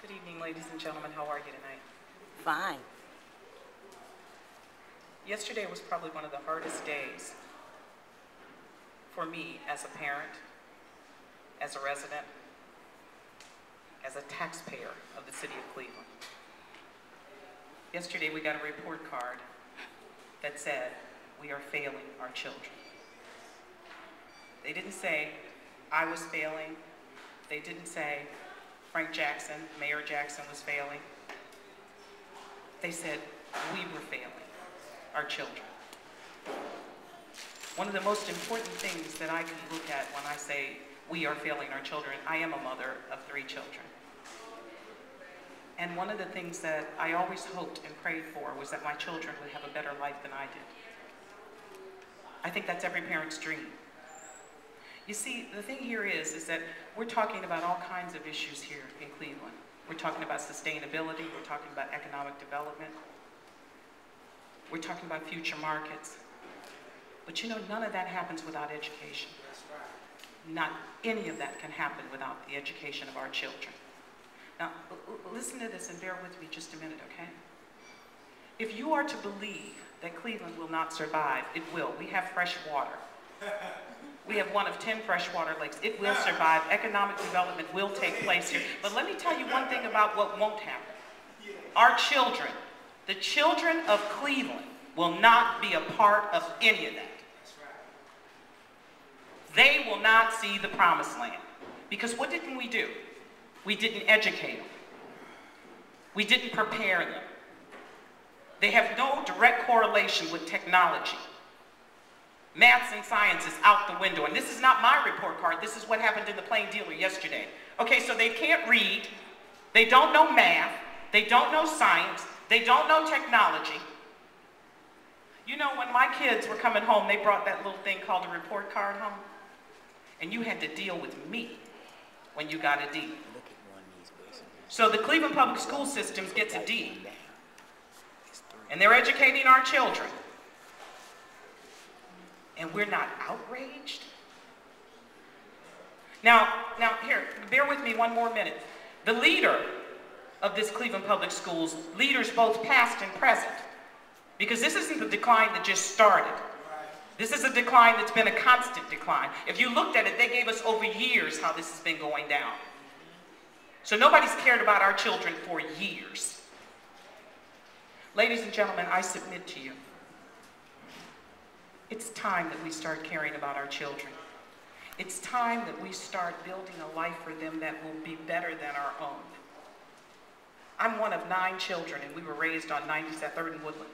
Good evening, ladies and gentlemen. How are you tonight? Fine. Yesterday was probably one of the hardest days for me as a parent, as a resident, as a taxpayer of the city of Cleveland. Yesterday we got a report card that said we are failing our children. They didn't say I was failing. They didn't say Frank Jackson, Mayor Jackson was failing. They said we were failing our children. One of the most important things that I can look at when I say we are failing our children, I am a mother of 3 children. And one of the things that I always hoped and prayed for was that my children would have a better life than I did. I think that's every parent's dream. You see, the thing here is that we're talking about all kinds of issues here in Cleveland. We're talking about sustainability, we're talking about economic development, we're talking about future markets. But you know, none of that happens without education. Not any of that can happen without the education of our children. Now, listen to this and bear with me just a minute, okay? If you are to believe that Cleveland will not survive, it will. We have fresh water. We have one of 10 freshwater lakes. It will survive. Economic development will take place here. But let me tell you one thing about what won't happen. Our children, the children of Cleveland, will not be a part of any of that. They will not see the promised land. Because what didn't we do? We didn't educate them. We didn't prepare them. They have no direct correlation with technology. Maths and science is out the window. And this is not my report card. This is what happened in the Plain Dealer yesterday. Okay, so they can't read. They don't know math. They don't know science. They don't know technology. You know, when my kids were coming home, they brought that little thing called a report card home. And you had to deal with me when you got a D. So the Cleveland Public School System gets a D. And they're educating our children. And we're not outraged? Now here, bear with me one more minute. The leader of this Cleveland Public Schools, leaders both past and present, because this isn't the decline that just started. This is a decline that's been a constant decline. If you looked at it, they gave us over years how this has been going down. So nobody's cared about our children for years. Ladies and gentlemen, I submit to you, it's time that we start caring about our children. It's time that we start building a life for them that will be better than our own. I'm one of 9 children, and we were raised on 93rd and Woodland.